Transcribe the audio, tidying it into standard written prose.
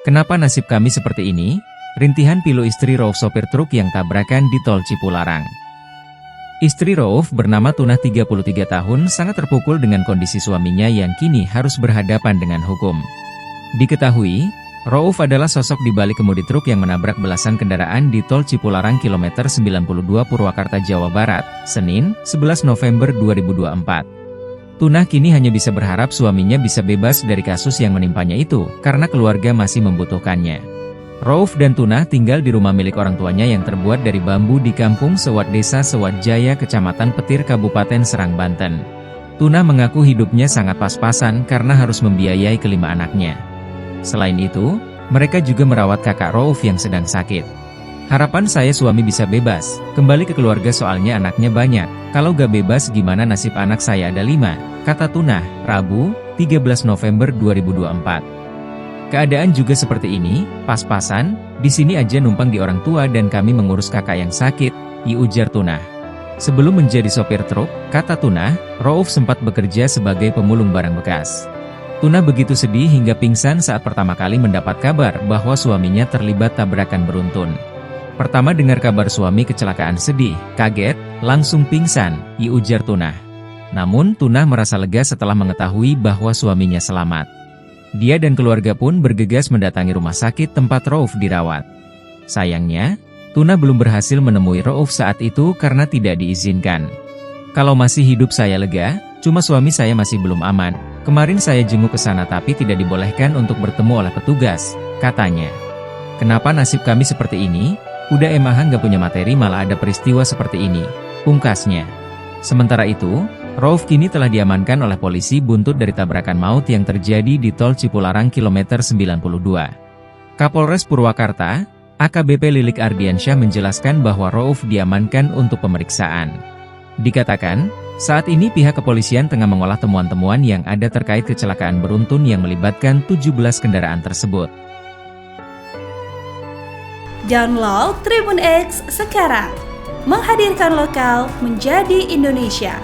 Kenapa nasib kami seperti ini? Rintihan pilu istri Rauf sopir truk yang tabrakan di tol Cipularang. Istri Rauf bernama Tunah 33 tahun sangat terpukul dengan kondisi suaminya yang kini harus berhadapan dengan hukum. Diketahui, Rauf adalah sosok di balik kemudi truk yang menabrak belasan kendaraan di tol Cipularang kilometer 92 Purwakarta, Jawa Barat, Senin, 11 November 2024. Tunah kini hanya bisa berharap suaminya bisa bebas dari kasus yang menimpanya itu, karena keluarga masih membutuhkannya. Rauf dan Tunah tinggal di rumah milik orang tuanya yang terbuat dari bambu di Kampung Sewat Desa Sewat Jaya, Kecamatan Petir, Kabupaten Serang, Banten. Tunah mengaku hidupnya sangat pas-pasan karena harus membiayai kelima anaknya. Selain itu, mereka juga merawat kakak Rauf yang sedang sakit. Harapan saya suami bisa bebas, kembali ke keluarga soalnya anaknya banyak. Kalau gak bebas gimana nasib anak saya ada 5, kata Tunah, Rabu, 13 November 2024. Keadaan juga seperti ini, pas-pasan, di sini aja numpang di orang tua dan kami mengurus kakak yang sakit, ujar Tunah. Sebelum menjadi sopir truk, kata Tunah, Rauf sempat bekerja sebagai pemulung barang bekas. Tunah begitu sedih hingga pingsan saat pertama kali mendapat kabar bahwa suaminya terlibat tabrakan beruntun. Pertama dengar kabar suami kecelakaan sedih, kaget, langsung pingsan, ujar Tunah. Namun Tunah merasa lega setelah mengetahui bahwa suaminya selamat. Dia dan keluarga pun bergegas mendatangi rumah sakit tempat Rauf dirawat. Sayangnya, Tunah belum berhasil menemui Rauf saat itu karena tidak diizinkan. Kalau masih hidup saya lega, cuma suami saya masih belum aman. Kemarin saya jenguk ke sana tapi tidak dibolehkan untuk bertemu oleh petugas, katanya. Kenapa nasib kami seperti ini? Udah emang gak punya materi malah ada peristiwa seperti ini, pungkasnya. Sementara itu, Rauf kini telah diamankan oleh polisi buntut dari tabrakan maut yang terjadi di tol Cipularang kilometer 92. Kapolres Purwakarta, AKBP Lilik Ardiansyah menjelaskan bahwa Rauf diamankan untuk pemeriksaan. Dikatakan, saat ini pihak kepolisian tengah mengolah temuan-temuan yang ada terkait kecelakaan beruntun yang melibatkan 17 kendaraan tersebut. Download Tribun X sekarang, menghadirkan lokal menjadi Indonesia.